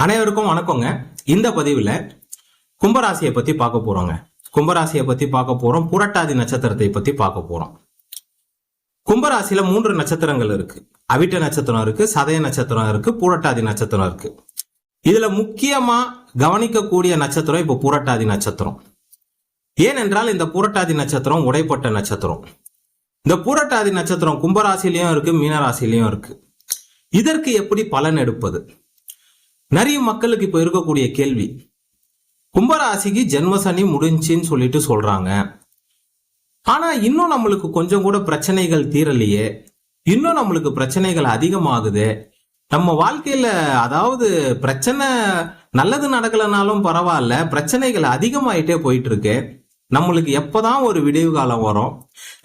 அனைவருக்கும் வணக்கங்க. இந்த பதிவுல கும்பராசியை பத்தி பார்க்க போறோங்க. கும்பராசியை பத்தி பார்க்க போறோம். புரட்டாதி நட்சத்திரத்தை பத்தி பார்க்க போறோம். கும்பராசியில 3 நட்சத்திரங்கள் இருக்கு. அவிட்ட நட்சத்திரம் இருக்கு, சதய நட்சத்திரம் இருக்கு, புரட்டாதி நட்சத்திரம் இருக்கு. இதுல முக்கியமா கவனிக்கக்கூடிய நட்சத்திரம் இப்ப புரட்டாதி நட்சத்திரம். ஏனென்றால் இந்த புரட்டாதி நட்சத்திரம் உடைப்பட்ட நட்சத்திரம். இந்த புரட்டாதி நட்சத்திரம் கும்பராசிலையும் இருக்கு, மீனராசிலையும் இருக்கு. இதற்கு எப்படி பலன் எடுப்பது? நிறைய மக்களுக்கு இப்ப இருக்கக்கூடிய கேள்வி, கும்பராசிக்கு ஜென்மசனி முடிஞ்சுன்னு சொல்லிட்டு சொல்றாங்க. ஆனா இன்னும் நம்மளுக்கு கொஞ்சம் கூட பிரச்சனைகள் தீரலையே, இன்னும் நம்மளுக்கு பிரச்சனைகள் அதிகமாகுது. நம்ம வாழ்க்கையில அதாவது பிரச்சனை நல்லது நடக்கலனாலும் பரவாயில்ல, பிரச்சனைகள் அதிகமாயிட்டே போயிட்டு இருக்கு. நம்மளுக்கு எப்பதான் ஒரு விடிவு காலம் வரும்?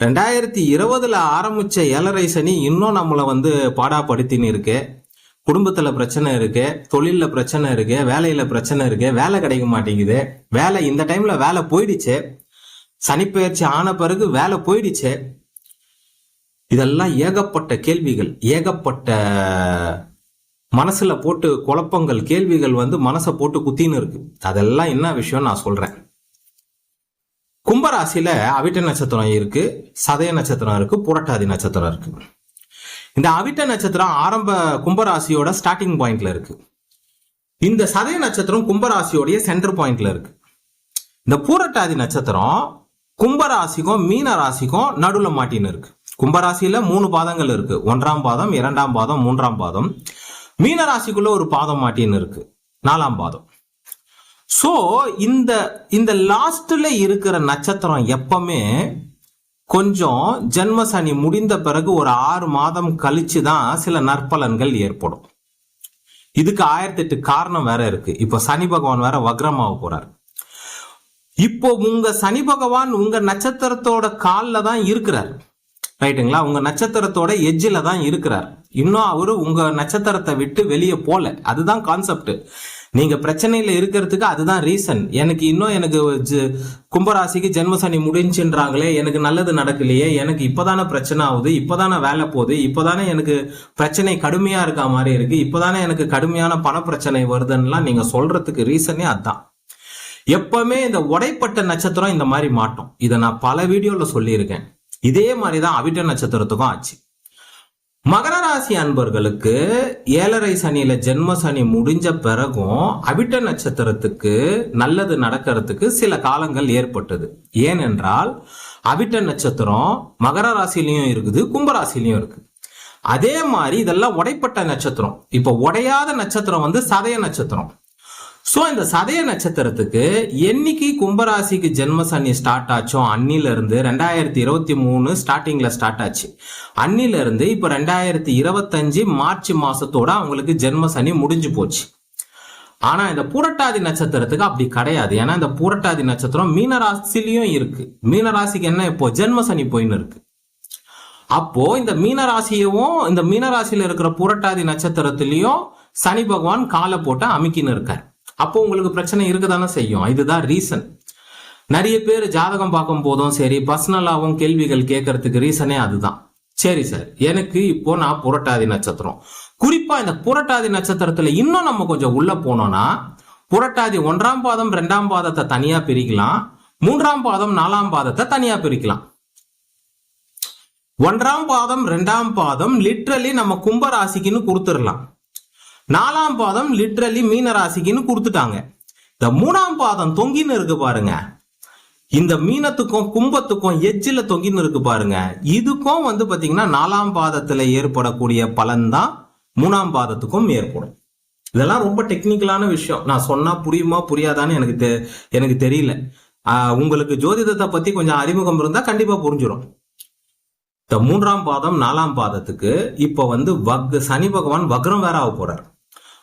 2020 ஆரம்பிச்ச 7.5 சனி இன்னும் நம்மளை பாடாப்படுத்தின்னு இருக்கு. குடும்பத்துல பிரச்சனை இருக்கு, தொழில பிரச்சனை இருக்கு, வேலையில பிரச்சனை இருக்கு, வேலை கிடைக்க மாட்டேங்குது. வேலை இந்த டைம்ல வேலை போயிடுச்சு, சனிப்பெயர்ச்சி ஆன பிறகு வேலை போயிடுச்சு. இதெல்லாம் ஏகப்பட்ட கேள்விகள், ஏகப்பட்ட மனசுல போட்டு குழப்பங்கள், கேள்விகள் மனசை போட்டு குத்தின்னு இருக்கு. அதெல்லாம் என்ன விஷயம் நான் சொல்றேன். கும்பராசியில அவிட்ட நட்சத்திரம் இருக்கு, சதய நட்சத்திரம் இருக்கு, புரட்டாதி நட்சத்திரம் இருக்கு. இந்த அவிட்ட நட்சத்திரம் ஆரம்ப கும்பராசியோட ஸ்டார்டிங் பாயிண்ட்ல இருக்கு. இந்த சதய நட்சத்திரம் கும்பராசியோடைய சென்டர் பாயிண்ட்ல இருக்கு. இந்த பூரட்டாதி நட்சத்திரம் கும்பராசிக்கும் மீன ராசிக்கும் நடுவுல மாட்டின்னு இருக்கு. கும்பராசியில 3 பாதங்கள் இருக்கு. 1ஆம் பாதம், 2ஆம் பாதம், 3ஆம் பாதம். மீன ராசிக்குள்ள ஒரு பாதம் மாட்டின்னு இருக்கு, 4ஆம் பாதம். சோ இந்த லாஸ்ட்ல இருக்கிற நட்சத்திரம் எப்பவுமே கொஞ்சம் ஜென்மசனி முடிந்த பிறகு ஒரு 6 மாதம் கழிச்சு தான் சில நற்பலன்கள் ஏற்படும். இதுக்கு 1008 காரணம் வேற இருக்கு. இப்ப சனி பகவான் வேற வக்ரமாக போறார். இப்போ உங்க சனி பகவான் உங்க நட்சத்திரத்தோட கால்ல தான் இருக்கிறார், ரைட்டுங்களா? உங்க நட்சத்திரத்தோட எஜ்ஜில தான் இருக்கிறார். இன்னும் அவரு உங்க நட்சத்திரத்தை விட்டு வெளியே போல. அதுதான் கான்செப்ட். நீங்க பிரச்சனையில இருக்கிறதுக்கு அதுதான் ரீசன். எனக்கு கும்பராசிக்கு ஜென்மசனி முடிஞ்சுன்றாங்களே, எனக்கு நல்லது நடக்கலையே, எனக்கு இப்பதானே பிரச்சனை ஆகுது, இப்பதானே வேலை போகுது, இப்பதானே எனக்கு பிரச்சனை கடுமையா இருக்க மாதிரி இருக்கு, இப்பதானே எனக்கு கடுமையான பண பிரச்சனை வருதுன்னா நீங்க சொல்றதுக்கு ரீசனே அதுதான். எப்பவுமே இந்த உடைப்பட்ட நட்சத்திரம் இந்த மாதிரி மாட்டோம். இதை நான் பல வீடியோல சொல்லியிருக்கேன். இதே மாதிரிதான் அவிட்ட நட்சத்திரத்துக்கும் ஆச்சு. மகர ராசி அன்பர்களுக்கு 7.5 சனியில ஜென்ம சனி முடிஞ்ச பிறகும் அவிட்ட நட்சத்திரத்துக்கு நல்லது நடக்கிறதுக்கு சில காலங்கள் ஏற்பட்டது. ஏனென்றால் அவிட்ட நட்சத்திரம் மகர ராசிலையும் இருக்குது, கும்பராசிலையும் இருக்கு. அதே மாதிரி இதெல்லாம் உடைப்பட்ட நட்சத்திரம். இப்ப உடையாத நட்சத்திரம் சதய நட்சத்திரம். சோ இந்த சதய நட்சத்திரத்துக்கு என்னைக்கு கும்பராசிக்கு ஜென்ம சனி ஸ்டார்ட் ஆச்சோ அன்னில இருந்து 2023 ஸ்டார்டிங்ல ஸ்டார்ட் ஆச்சு. அன்னில இருந்து இப்ப 2025 மார்ச் மாசத்தோட அவங்களுக்கு ஜென்ம சனி முடிஞ்சு போச்சு. ஆனா இந்த பூரட்டாதி நட்சத்திரத்துக்கு அப்படி கிடையாது. ஏன்னா இந்த பூரட்டாதி நட்சத்திரம் மீனராசிலையும் இருக்கு. மீனராசிக்கு என்ன இப்போ ஜென்ம சனி போயின்னு இருக்கு. அப்போ இந்த மீனராசியவும் இந்த மீனராசியில இருக்கிற பூரட்டாதி நட்சத்திரத்திலையும் சனி பகவான் காலை போட்டு அமுக்கின்னு இருக்கார். அப்போ உங்களுக்கு பிரச்சனை இருக்குதானே செய்யும். இதுதான் ரீசன். நிறைய பேர் ஜாதகம் பார்க்கும் போதும் சரி, பர்சனலாவும் கேள்விகள் கேட்கறதுக்கு ரீசனே அதுதான். சரி சார், எனக்கு இப்போ நான் புரட்டாதி நட்சத்திரம், குறிப்பா இந்த புரட்டாதி நட்சத்திரத்துல இன்னும் நம்ம கொஞ்சம் உள்ள போனோம்னா புரட்டாதி 1ஆம் பாதம் 2ஆம் பாதத்தை தனியா பிரிக்கலாம், 3ஆம் பாதம் 4ஆம் பாதத்தை தனியா பிரிக்கலாம். 1ஆம் பாதம் 2ஆம் பாதம் லிட்ரலி நம்ம கும்பராசிக்குன்னு கொடுத்துடலாம். 4ஆம் பாதம் லிட்ரலி மீன ராசிக்குன்னு கொடுத்துட்டாங்க. இந்த 3ஆம் பாதம் தொங்கின்னு இருக்கு பாருங்க, இந்த மீனத்துக்கும் கும்பத்துக்கும் எஜ்ஜில தொங்கின்னு இருக்கு பாருங்க. இதுக்கும் பாத்தீங்கன்னா 4ஆம் பாதத்துல ஏற்படக்கூடிய பலன் தான் 3ஆம் பாதத்துக்கும் ஏற்படும். இதெல்லாம் ரொம்ப டெக்னிக்கலான விஷயம். நான் சொன்னா புரியுமா புரியாதான்னு எனக்கு தெரியல. உங்களுக்கு ஜோதிடத்தை பத்தி கொஞ்சம் அறிமுகம் இருந்தா கண்டிப்பா புரிஞ்சிடும். இந்த 3ஆம் பாதம் 4ஆம் பாதத்துக்கு இப்ப சனி பகவான் வக்ரம் வேற ஆக போறார்.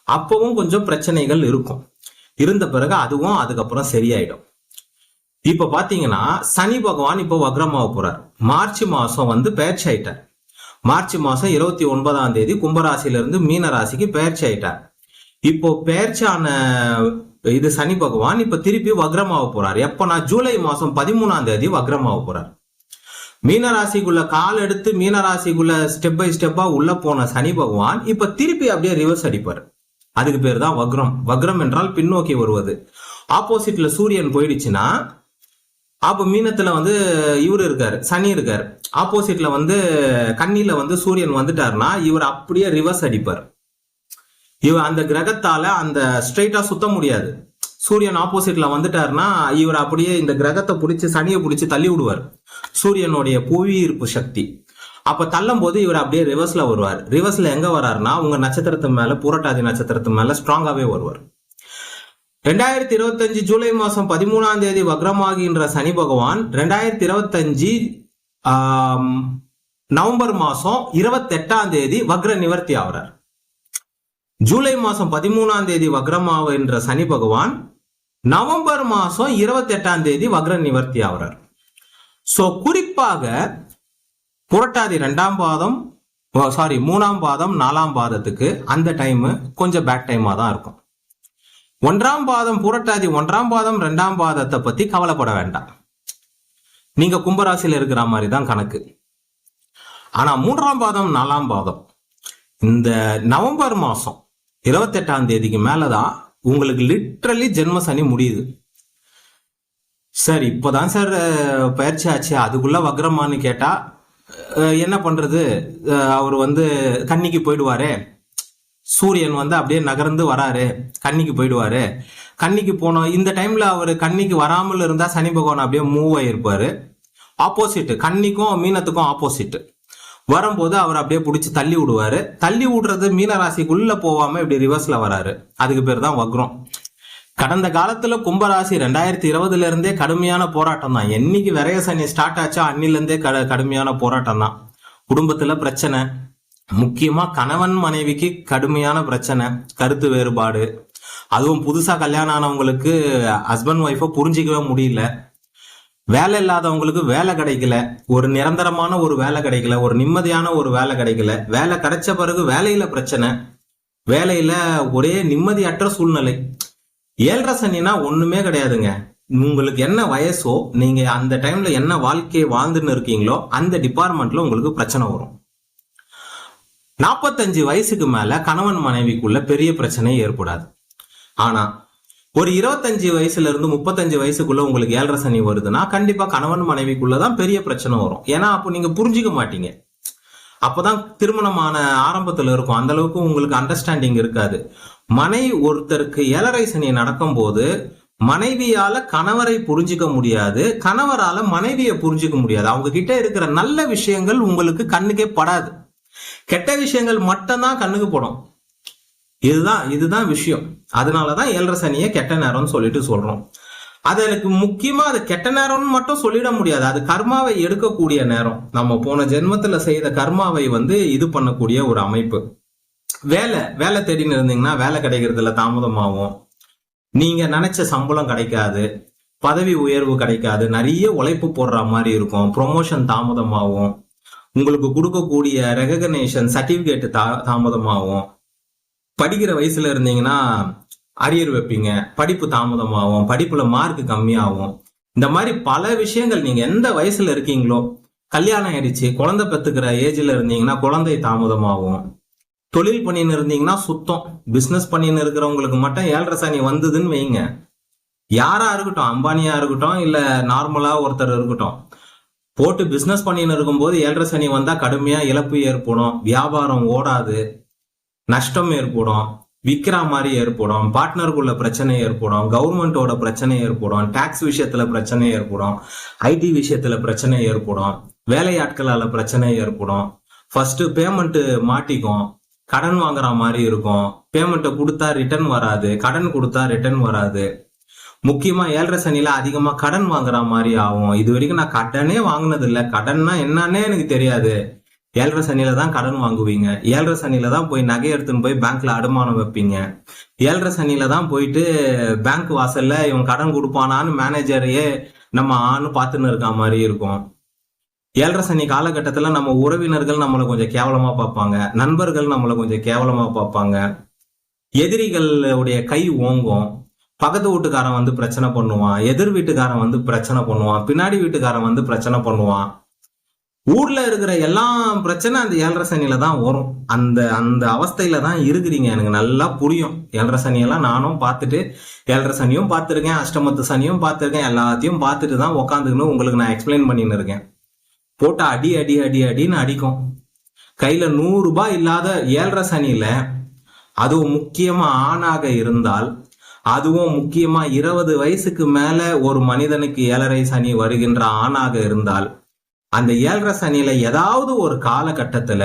அப்பவும் கொஞ்சம் பிரச்சனைகள் இருக்கும். இருந்த பிறகு அதுவும் அதுக்கப்புறம் சரியாயிடும். இப்ப பாத்தீங்கன்னா சனி பகவான் இப்ப வக்ரமாக போறார். மார்ச் மாசம் பெயர்ச்சி ஆயிட்டார். மார்ச் மாசம் 29ஆம் தேதி கும்பராசில இருந்து மீன ராசிக்கு பெயர்ச்சி ஆயிட்டார். இப்போ பெயர்ச்சியான இது சனி பகவான் இப்ப திருப்பி வக்ரமாக போறார். எப்பனா ஜூலை மாசம் 13ஆம் தேதி வக்ரமாக போறார். மீனராசிக்குள்ள கால் எடுத்து மீனராசிக்குள்ள ஸ்டெப் பை ஸ்டெப்பா உள்ள போன சனி பகவான் இப்ப திருப்பி அப்படியே ரிவர்ஸ் அடிப்பார். அதுக்கு பேர் தான் வக்ரம். வக்ரம் என்றால் பின்னோக்கி வருவது. ஆப்போசிட்ல சூரியன் போயிடுச்சுன்னா அப்ப மீனத்துல வந்து இவர் இருக்காரு, சனி இருக்காரு. ஆப்போசிட்ல வந்து கன்னியில வந்து சூரியன் வந்துட்டாருன்னா இவர் அப்படியே ரிவர்ஸ் அடிப்பார். இவர் அந்த கிரகத்தால அந்த ஸ்ட்ரெயிட்டா சுத்த முடியாது. சூரியன் ஆப்போசிட்ல வந்துட்டாருன்னா இவர் அப்படியே இந்த கிரகத்தை பிடிச்சி சனியை பிடிச்சி தள்ளி விடுவார். சூரியனுடைய புவி ஈர்ப்பு சக்தி. அப்ப தள்ளும் போது இவர் அப்படியே ரிவர்ஸ்ல வருவார். ரிவர்ஸ்ல எங்க வர்றாருன்னா உங்க நட்சத்திரத்து மேல, பூரட்டாதி நட்சத்திரத்து மேல ஸ்ட்ராங்காவே வருவார். 2025 ஜூலை மாசம் 13ஆம் தேதி வக்ரமாகின்ற சனி பகவான் 2025 நவம்பர் மாசம் 28ஆம் தேதி வக்ர நிவர்த்தி ஆகிறார். ஜூலை மாசம் 13ஆம் தேதி வக்ரமாகின்ற சனி பகவான் நவம்பர் மாசம் 28ஆம் தேதி வக்ர நிவர்த்தி ஆகிறார். சோ குறிப்பாக புரட்டாதி 2ஆம் பாதம், சாரி 3ஆம் பாதம் 4ஆம் பாதத்துக்கு அந்த டைம் கொஞ்சம் பேட் டைமா தான் இருக்கும். 1ஆம் பாதம் புரட்டாதி 1ஆம் பாதம் 2ஆம் பாதத்தை பத்தி கவலைப்பட வேண்டாம். நீங்க கும்பராசியில இருக்கிற மாதிரி தான் கணக்கு. ஆனா 3ஆம் பாதம் 4ஆம் பாதம் இந்த நவம்பர் மாசம் 28ஆம் தேதிக்கு மேலதான் உங்களுக்கு லிட்ரலி ஜென்ம சனி முடியுது. சார் இப்பதான் சார் பயிற்சி ஆச்சு, அதுக்குள்ள வக்ரமானு கேட்டா என்ன பண்றது? அவர் வந்து கன்னிக்கு போயிடுவாரே, சூரியன் வந்து அப்படியே நகர்ந்து வராரு, கன்னிக்கு போயிடுவாரு. கன்னிக்கு போனோம் இந்த டைம்ல அவர் கன்னிக்கு வராமல் இருந்தா சனி பகவான் அப்படியே மூவ் ஆயிருப்பாரு. ஆப்போசிட், கன்னிக்கும் மீனத்துக்கும் ஆப்போசிட் வரும்போது அவர் அப்படியே பிடிச்சி தள்ளி விடுவாரு. தள்ளி விடுறது மீன ராசிக்குள்ள போவாம இப்படி ரிவர்ஸ்ல வராரு. அதுக்கு பேர் தான் வக்ரம். கடந்த காலத்துல கும்பராசி 2020 இருந்தே கடுமையான போராட்டம் தான். என்னைக்கு விரைய சனி ஸ்டார்ட் ஆச்சோ அன்னில இருந்தே கடுமையான போராட்டம் தான். குடும்பத்துல பிரச்சனை, முக்கியமா கணவன் மனைவிக்கு கடுமையான பிரச்சனை, கருத்து வேறுபாடு. அதுவும் புதுசா கல்யாணம் ஆனவங்களுக்கு ஹஸ்பண்ட் ஒய்ஃபை புரிஞ்சிக்கவே முடியல. வேலை இல்லாதவங்களுக்கு வேலை கிடைக்கல, ஒரு நிரந்தரமான ஒரு வேலை கிடைக்கல, ஒரு நிம்மதியான ஒரு வேலை கிடைக்கல. வேலை கிடைச்ச பிறகு வேலையில பிரச்சனை, வேலையில ஒரே நிம்மதியற்ற சூழ்நிலை. 7.5 சனினா ஒண்ணுமே கிடையாதுங்க. உங்களுக்கு என்ன வயசோ, நீங்க அந்த டைம்ல என்ன வாழ்க்கையை வாழ்ந்துன்னு இருக்கீங்களோ அந்த டிபார்ட்மெண்ட்ல உங்களுக்கு பிரச்சனை வரும். 45 வயசுக்கு மேல கணவன் மனைவிக்குள்ள பெரிய பிரச்சனை ஏற்படாது. ஆனா ஒரு 25 வயசுல இருந்து 35 வயசுக்குள்ள உங்களுக்கு 7.5 சனி வருதுன்னா கண்டிப்பா கணவன் மனைவிக்குள்ளதான் பெரிய பிரச்சனை வரும். ஏன்னா அப்போ நீங்க புரிஞ்சுக்க மாட்டீங்க. அப்பதான் திருமணமான ஆரம்பத்துல இருக்கும், அந்த அளவுக்கு உங்களுக்கு அண்டர்ஸ்டாண்டிங் இருக்காது. ஒருத்தருக்கு 7.5 சனி நடக்கும் போது மனைவியால கணவரை புரிஞ்சுக்க முடியாது, கணவரால மனைவியை புரிஞ்சுக்க முடியாது. அவங்க கிட்ட இருக்கிற நல்ல விஷயங்கள் உங்களுக்கு கண்ணுக்கே படாது, கெட்ட விஷயங்கள் மட்டும்தான் கண்ணுக்கு படும். இதுதான் விஷயம். அதனாலதான் 7.5 சனியை கெட்ட நேரம்னு சொல்லிட்டு சொல்றோம். அது எனக்கு முக்கியமா அது கெட்ட நேரம்னு மட்டும் சொல்லிட முடியாது. அது கர்மாவை எடுக்கக்கூடிய நேரம். நம்ம போன ஜென்மத்துல செய்த கர்மாவை வந்து இது பண்ணக்கூடிய ஒரு அமைப்பு. வேலை தேடின்னு இருந்தீங்கன்னா வேலை கிடைக்கிறதுல தாமதமாகும், நீங்க நினைச்ச சம்பளம் கிடைக்காது, பதவி உயர்வு கிடைக்காது, நிறைய உழைப்பு போடுற மாதிரி இருக்கும், ப்ரொமோஷன் தாமதமாகும், உங்களுக்கு கொடுக்கக்கூடிய ரெகக்னேஷன் சர்டிபிகேட் தாமதமாகும். படிக்கிற வயசுல இருந்தீங்கன்னா அரியர் வைப்பீங்க, படிப்பு தாமதமாகும், படிப்புல மார்க் கம்மியாகும். இந்த மாதிரி பல விஷயங்கள். நீங்க எந்த வயசுல இருக்கீங்களோ, கல்யாணம் ஆயிடுச்சு, குழந்தை பெத்துக்கிற ஏஜ்ல இருந்தீங்கன்னா குழந்தை தாமதமாகும். தொழில் பண்ணின்னு இருந்தீங்கன்னா சுத்தம். பிசினஸ் பண்ணின்னு இருக்கிறவங்களுக்கு மட்டும் 7.5 சனி வந்ததுன்னு வைங்க, யாரா இருக்கட்டும், அம்பானியா இருக்கட்டும் இல்ல நார்மலா ஒருத்தர் இருக்கட்டும், போட்டு பிசினஸ் பண்ணின்னு இருக்கும்போது 7.5 சனி வந்தா கடுமையா இழப்பு ஏற்படும். வியாபாரம் ஓடாது, நஷ்டம் ஏற்படும், விற்கிற மாதிரி ஏற்படும், பார்ட்னருக்குள்ள பிரச்சனை ஏற்படும், கவர்மெண்டோட பிரச்சனை ஏற்படும், டாக்ஸ் விஷயத்துல பிரச்சனை ஏற்படும், ஐடி விஷயத்துல பிரச்சனை ஏற்படும், வேலையாட்களால பிரச்சனை ஏற்படும். ஃபர்ஸ்ட் பேமெண்ட் மாட்டிக்கும், கடன் வாங்குற மாதிரி இருக்கும், பேமெண்ட்டை கொடுத்தா ரிட்டர்ன் வராது, கடன் கொடுத்தா ரிட்டர்ன் வராது. முக்கியமா 7.5 சனியில அதிகமா கடன் வாங்குற மாதிரி ஆகும். இது வரைக்கும் நான் கடனே வாங்கினது இல்லை, கடன்னா என்னன்னே எனக்கு தெரியாது. 7.5 சனியில தான் கடன் வாங்குவீங்க, 7.5 சனியில தான் போய் நகை எடுத்துன்னு போய் பேங்க்ல அடமானம் வைப்பீங்க, 7.5 சனியில தான் போயிட்டு பேங்க் வாசல்ல இவன் கடன் கொடுப்பானான்னு மேனேஜரையே நம்ம ஆணு பார்த்துன்னு இருக்க மாதிரி இருக்கும். 7.5 சனி காலகட்டத்துல நம்ம உறவினர்கள் நம்மளை கொஞ்சம் கேவலமா பார்ப்பாங்க, நண்பர்கள் நம்மளை கொஞ்சம் கேவலமா பார்ப்பாங்க, எதிரிகளுடைய கை ஓங்கும், பக்கத்து வீட்டுக்காரன் வந்து பிரச்சனை பண்ணுவான், எதிர் வீட்டுக்காரன் வந்து பிரச்சனை பண்ணுவான், பின்னாடி வீட்டுக்காரன் வந்து பிரச்சனை பண்ணுவான். ஊர்ல இருக்கிற எல்லா பிரச்சனை அந்த 7.5 சனியில தான் வரும். அந்த அந்த அவஸ்தையில தான் இருக்கிறீங்க. எனக்கு நல்லா புரியும். 7.5 சனியெல்லாம் நானும் பார்த்துட்டு 7.5 சனியும் பார்த்துருக்கேன், அஷ்டமத்து சனியும் பார்த்துருக்கேன், எல்லாத்தையும் பார்த்துட்டு தான் உட்காந்துக்கணும் உங்களுக்கு நான் எக்ஸ்பிளைன் பண்ணின்னு இருக்கேன். போட்டு அடி அடி அடி அடின்னு அடிக்கும். கையில 100 ரூபாய் இல்லாத 7.5 சனியில, அதுவும் முக்கியமா ஆணாக இருந்தால், அதுவும் முக்கியமா 20 வயசுக்கு மேல ஒரு மனிதனுக்கு 7.5 சனி வருகின்ற ஆணாக இருந்தால், அந்த 7.5 சனியில ஏதாவது ஒரு காலகட்டத்துல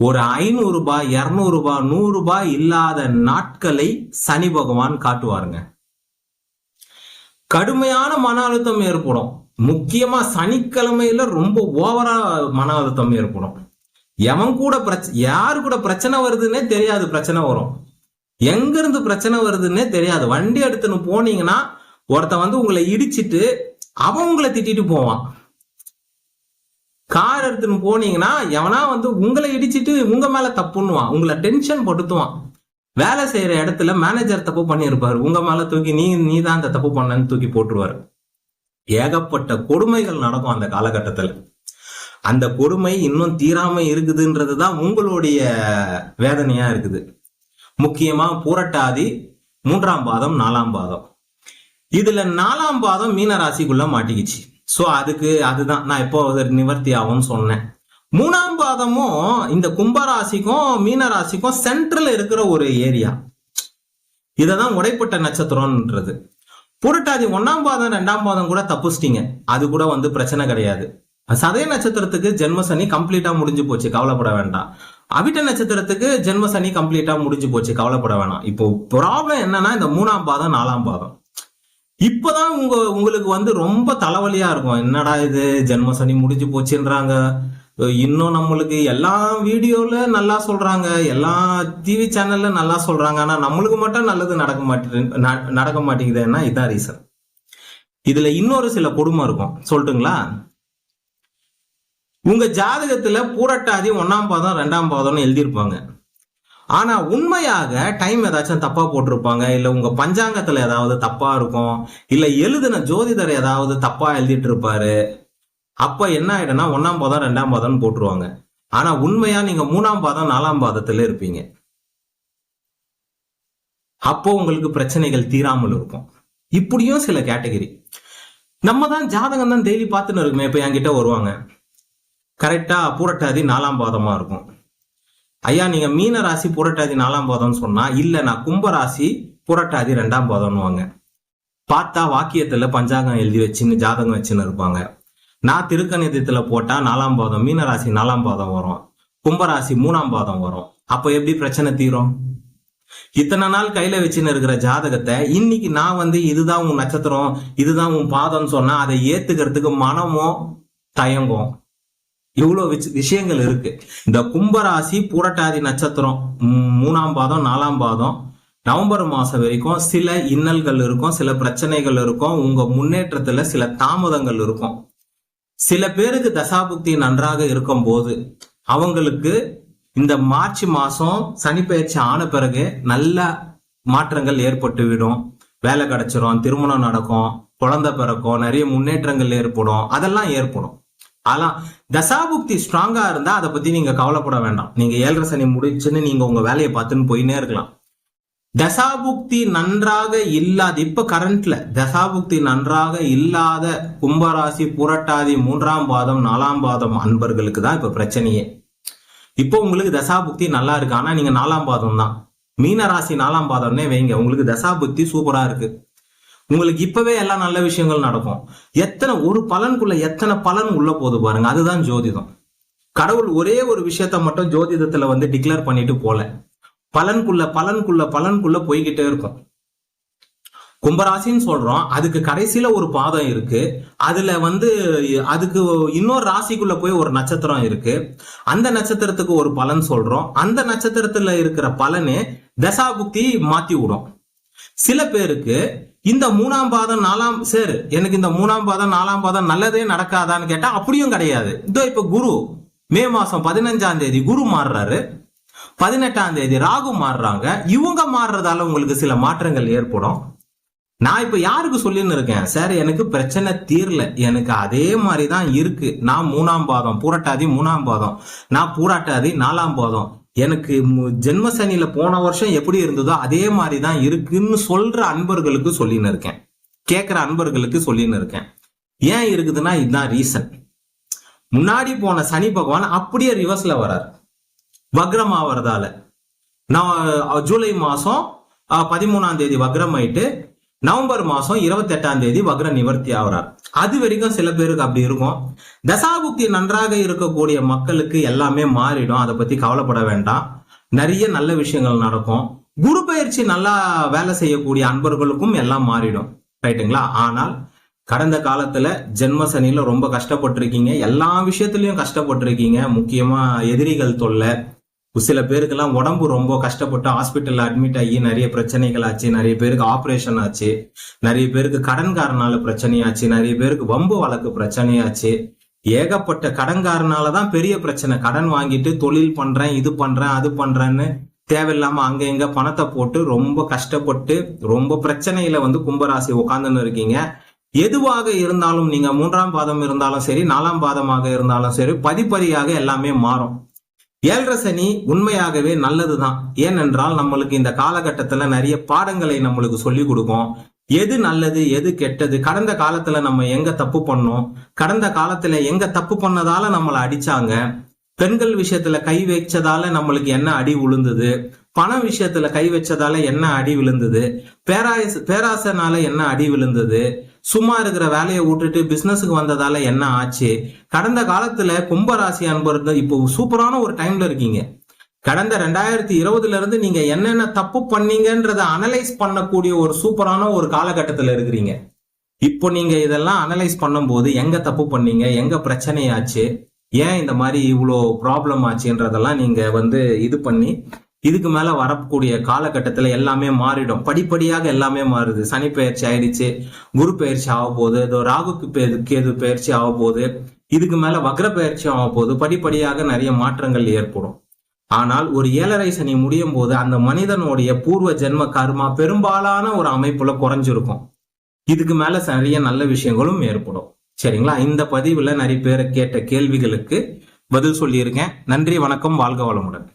ஒரு 500 ரூபாய் 200 ரூபாய் 100 ரூபாய் இல்லாத நாட்களை சனி பகவான் காட்டுவாருங்க. கடுமையான மன அழுத்தம் ஏற்படும். முக்கியமா சனிக்கிழமையில ரொம்ப ஓவரா மன அழுத்தம் ஏற்படும். எவன் கூட யாரு கூட பிரச்சனை வருதுன்னே தெரியாது. பிரச்சனை வரும், எங்க இருந்து பிரச்சனை வருதுன்னே தெரியாது. வண்டி எடுத்துன்னு போனீங்கன்னா ஒருத்தன் உங்களை இடிச்சிட்டு அவன் உங்களை திட்டிட்டு போவான். கார் எடுத்துன்னு போனீங்கன்னா எவனா உங்களை இடிச்சிட்டு உங்க மேல தப்புன்னுவான், உங்களை டென்ஷன் படுத்துவான். வேலை செய்யற இடத்துல மேனேஜர் தப்பு பண்ணியிருப்பாரு, உங்க மேல தூக்கி நீ தான் அந்த தப்பு பண்ணன்னு தூக்கி போட்டுருவாரு. ஏகப்பட்ட கொடுமைகள் நடக்கும் அந்த காலகட்டத்துல. அந்த கொடுமை இன்னும் தீராம இருக்குதுன்றதுதான் உங்களுடைய வேதனையா இருக்குது. முக்கியமா பூரட்டாதி 3ஆம் பாதம் 4ஆம் பாதம். இதுல 4ஆம் பாதம் மீன ராசிக்குள்ள மாட்டிக்கிச்சு. சோ அதுதான் நான் இப்போ நிவர்த்தி ஆகும்னு சொன்னேன். 3ஆம் பாதமும் இந்த கும்பராசிக்கும் மீன ராசிக்கும் சென்ட்ரல் இருக்கிற ஒரு ஏரியா. இததான் உடைப்பட்ட நட்சத்திரம்ன்றது. புரட்டாதி 1ஆம் பாதம் 2ஆம் பாதம் கூட தப்புச்சிட்டீங்க, அது கூட பிரச்சனை கிடையாது. சதய நட்சத்திரத்துக்கு ஜென்மசனி கம்ப்ளீட்டா முடிஞ்சு போச்சு, கவலைப்பட வேண்டாம். அவிட்ட நட்சத்திரத்துக்கு ஜென்மசனி கம்ப்ளீட்டா முடிஞ்சு போச்சு, கவலைப்பட வேணாம். இப்போ ப்ராப்ளம் என்னன்னா இந்த 3ஆம் பாதம் 4ஆம் பாதம் இப்பதான் உங்களுக்கு ரொம்ப தலைவலியா இருக்கும். என்னடா இது ஜென்மசனி முடிஞ்சு போச்சுன்றாங்க, இன்னும் நம்மளுக்கு எல்லா வீடியோல நல்லா சொல்றாங்க, எல்லா டிவி சேனல்ல நல்லா சொல்றாங்க, ஆனா நம்மளுக்கு மட்டும் நல்லது நடக்க மாட்டேங்குதுன்னா இதான் ரீசன். இதுல இன்னொரு சில கொடுமை இருக்கும், சொல்லட்டுங்களா? உங்க ஜாதகத்துல பூரட்டாதி 1ஆம் பாதம் 2ஆம் பாதம்னு எழுதியிருப்பாங்க. ஆனா உண்மையாக டைம் ஏதாச்சும் தப்பா போட்டிருப்பாங்க, இல்ல உங்க பஞ்சாங்கத்துல ஏதாவது தப்பா இருக்கும், இல்ல எழுதின ஜோதிடர் ஏதாவது தப்பா எழுதிட்டு இருப்பாரு. அப்ப என்ன ஆயிடும்னா 1ஆம் பாதம் 2ஆம் பாதம் போட்டுருவாங்க. ஆனா உண்மையா நீங்க 3ஆம் பாதம் 4ஆம் பாதத்துல இருப்பீங்க. அப்போ உங்களுக்கு பிரச்சனைகள் தீராமல் இருக்கும். இப்படியும் சில கேட்டகரி. நம்ம தான் ஜாதகம் தான் டெய்லி பார்த்துன்னு இருக்குமே, இப்ப என்கிட்ட வருவாங்க, கரெக்டா பூரட்டாதி 4ஆம் பாதமா இருக்கும். ஐயா நீங்க மீன ராசி புரட்டாதி 4ஆம் பாதம்னு சொன்னா, இல்ல நான் கும்பராசி புரட்டாதி 2ஆம் பாதம்னுவாங்க. பார்த்தா வாக்கியத்துல பஞ்சாங்கம் எழுதி வச்சுன்னு ஜாதகம் வச்சுன்னு இருப்பாங்க. நான் திருக்கணிதத்துல போட்டா 4ஆம் பாதம் மீன ராசி 4ஆம் பாதம் வரும், கும்பராசி 3ஆம் பாதம் வரும். அப்ப எப்படி பிரச்சனை தீரும்? இத்தனை நாள் கையில வச்சுன்னு இருக்கிற ஜாதகத்தை இன்னைக்கு நான் இதுதான் உன் நட்சத்திரம், இதுதான் உன் பாதம் சொன்னா அதை ஏத்துக்கிறதுக்கு மனமோ தயங்கும். இவ்வளவு விஷயங்கள் இருக்கு. இந்த கும்பராசி பூரட்டாதி நட்சத்திரம் 3ஆம் பாதம் 4ஆம் பாதம் நவம்பர் மாசம் வரைக்கும் சில இன்னல்கள் இருக்கும், சில பிரச்சனைகள் இருக்கும், உங்க முன்னேற்றத்துல சில தாமதங்கள் இருக்கும். சில பேருக்கு தசாபுக்தி நன்றாக இருக்கும் போது அவங்களுக்கு இந்த மார்ச் மாசம் சனி பயிற்சி ஆன பிறகு நல்ல மாற்றங்கள் ஏற்பட்டு விடும். வேலை கிடைச்சிரும், திருமணம் நடக்கும், குழந்தை பிறக்கும், நிறைய முன்னேற்றங்கள் ஏற்படும், அதெல்லாம் ஏற்படும். ஆனா தசாபுக்தி ஸ்ட்ராங்கா இருந்தா அதை பத்தி நீங்க கவலைப்பட வேண்டாம். நீங்க 7.5 சனி முடிச்சுன்னு நீங்க உங்க வேலையை பார்த்துன்னு போயினே இருக்கலாம். தசாபுக்தி நன்றாக இல்லாத, இப்ப கரண்ட்ல தசாபுக்தி நன்றாக இல்லாத கும்பராசி புரட்டாதி 3ஆம் பாதம் 4ஆம் பாதம் அன்பர்களுக்கு தான் இப்ப பிரச்சனையே. இப்போ உங்களுக்கு தசாபுக்தி நல்லா இருக்கு, ஆனா நீங்க 4ஆம் பாதம் தான், மீன ராசி 4ஆம் பாதம்னே வைங்க, உங்களுக்கு தசாபுக்தி சூப்பரா இருக்கு. உங்களுக்கு இப்பவே எல்லாம் நல்ல விஷயங்கள் நடக்கும். எத்தனை ஒரு பலனுக்குள்ள எத்தனை பலன் உள்ள போது பாருங்க, அதுதான் ஜோதிடம். கடவுள் ஒரே ஒரு விஷயத்த மட்டும் ஜோதிடத்துல டிக்ளேர் பண்ணிட்டு போல, பலனுக்குள்ள பலனுக்குள்ள பலனுக்குள்ள போய்கிட்டே இருக்கும். கும்பராசின்னு சொல்றோம், அதுக்கு கடைசியில ஒரு பாதம் இருக்கு, அதுல அதுக்கு இன்னொரு ராசிக்குள்ள போய் ஒரு நட்சத்திரம் இருக்கு, அந்த நட்சத்திரத்துக்கு ஒரு பலன் சொல்றோம். அந்த நட்சத்திரத்துல இருக்கிற பலனே தசாபுக்தி மாத்தி விடும். சில பேருக்கு இந்த 3ஆம் பாதம் 4ஆம் சரி எனக்கு இந்த 3ஆம் பாதம் 4ஆம் பாதம் நல்லதே நடக்காதான்னு கேட்டா அப்படியும் கிடையாது. இதோ இப்ப குரு மே மாசம் 15ஆம் தேதி குரு மாறுறாரு, 18ஆம் தேதி ராகு மாறுறாங்க. இவங்க மாறுறதால உங்களுக்கு சில மாற்றங்கள் ஏற்படும். நான் இப்ப யாருக்கு சொல்லின்னு இருக்கேன், சார் எனக்கு பிரச்சனை தீரல, எனக்கு அதே மாதிரி தான் இருக்கு, நான் 3ஆம் பாதம் பூரட்டாதி 3ஆம் பாதம், நான் பூராட்டாதி 4ஆம் பாதம், எனக்கு ஜென்ம சனியில போன வருஷம் எப்படி இருந்ததோ அதே மாதிரி தான் இருக்குன்னு சொல்ற அன்பர்களுக்கு சொல்லின்னு இருக்கேன், கேட்கிற அன்பர்களுக்கு சொல்லின்னு இருக்கேன். ஏன் இருக்குதுன்னா இதுதான் ரீசன். முன்னாடி போன சனி பகவான் அப்படியே ரிவர்ஸ்ல வர்றார், வக்ரம் ஆவறதால. நான் ஜூலை மாசம் 13ஆம் தேதி வக்ரம் ஆயிட்டு நவம்பர் மாசம் 28ஆம் தேதி வக்ர நிவர்த்தி ஆகிறார். அது வரைக்கும் சில பேருக்கு அப்படி இருக்கும். தசாபுக்தி நன்றாக இருக்கக்கூடிய மக்களுக்கு எல்லாமே மாறிடும், அதை பத்தி கவலைப்பட வேண்டாம். நிறைய நல்ல விஷயங்கள் நடக்கும். குரு பயிற்சி நல்லா வேலை செய்யக்கூடிய அன்பர்களுக்கும் எல்லாம் மாறிடும், ரைட்டுங்களா? ஆனால் கடந்த காலத்துல ஜென்ம சனியில ரொம்ப கஷ்டப்பட்டிருக்கீங்க, எல்லா விஷயத்திலயும் கஷ்டப்பட்டிருக்கீங்க. முக்கியமா எதிரிகள் தொல்லை, சில பேருக்கெல்லாம் உடம்பு ரொம்ப கஷ்டப்பட்டு ஹாஸ்பிட்டல்ல அட்மிட் ஆகி நிறைய பிரச்சனைகள் ஆச்சு, நிறைய பேருக்கு ஆப்ரேஷன் ஆச்சு, நிறைய பேருக்கு கடன்காரனால பிரச்சனையாச்சு, நிறைய பேருக்கு வம்பு வழக்கு பிரச்சனையாச்சு. ஏகப்பட்ட கடன்காரனாலதான் பெரிய பிரச்சனை. கடன் வாங்கிட்டு தொழில் பண்றேன், இது பண்றேன், அது பண்றேன்னு தேவையில்லாம அங்க எங்க பணத்தை போட்டு ரொம்ப கஷ்டப்பட்டு ரொம்ப பிரச்சனையில கும்பராசி உட்கார்ந்துன்னு இருக்கீங்க. எதுவாக இருந்தாலும், நீங்க 3ஆம் பாதம் இருந்தாலும் சரி, 4ஆம் பாதமாக இருந்தாலும் சரி, படிப்படியாக எல்லாமே மாறும். 7.5 சனி உண்மையாகவே நல்லதுதான். ஏனென்றால் நம்மளுக்கு இந்த காலகட்டத்துல நிறைய பாடங்களை நம்மளுக்கு சொல்லி கொடுக்கும். எது நல்லது எது கெட்டது, கடந்த காலத்துல நம்ம எங்க தப்பு பண்ணோம், கடந்த காலத்துல எங்க தப்பு பண்ணதால நம்மளை அடிச்சாங்க, பெண்கள் விஷயத்துல கை வச்சதால நம்மளுக்கு என்ன அடி விழுந்தது, பண விஷயத்துல கை வச்சதால என்ன அடி விழுந்தது, பேராசனால என்ன அடி விழுந்தது, சும்மா இருக்கிற வேலையை விட்டுட்டு பிசினஸுக்கு வந்ததால என்ன ஆச்சு. கடந்த காலத்துல கும்பராசி அன்பர்கள் இப்போ சூப்பரான ஒரு டைம்ல இருக்கீங்க. கடந்த 2020 இருந்து நீங்க என்னென்ன தப்பு பண்ணீங்கன்றத அனலைஸ் பண்ணக்கூடிய ஒரு சூப்பரான ஒரு காலகட்டத்துல இருக்கிறீங்க. இப்போ நீங்க இதெல்லாம் அனலைஸ் பண்ணும்போது எங்க தப்பு பண்ணீங்க, எங்க பிரச்சனையாச்சு, ஏன் இந்த மாதிரி இவ்வளோ ப்ராப்ளம் ஆச்சுன்றதெல்லாம் நீங்க இது பண்ணி இதுக்கு மேல வரக்கூடிய காலகட்டத்துல எல்லாமே மாறிடும். படிப்படியாக எல்லாமே மாறுது. சனி பயிற்சி ஆயிடுச்சு, குரு பயிற்சி ஆக போகுது, ராகுக்கு கேது பயிற்சி ஆக போகுது, இதுக்கு மேல வக்ர பயிற்சி ஆக போகுது. படிப்படியாக நிறைய மாற்றங்கள் ஏற்படும். ஆனால் ஒரு 7.5 சனி முடியும் போது அந்த மனிதனுடைய பூர்வ ஜென்ம கர்மா பெரும்பாலான ஒரு அமைப்புல குறைஞ்சிருக்கும். இதுக்கு மேல நிறைய நல்ல விஷயங்களும் ஏற்படும். சரிங்களா? இந்த பதிவுல நிறைய பேரை கேட்ட கேள்விகளுக்கு பதில் சொல்லியிருக்கேன். நன்றி, வணக்கம், வாழ்க வளமுடன்.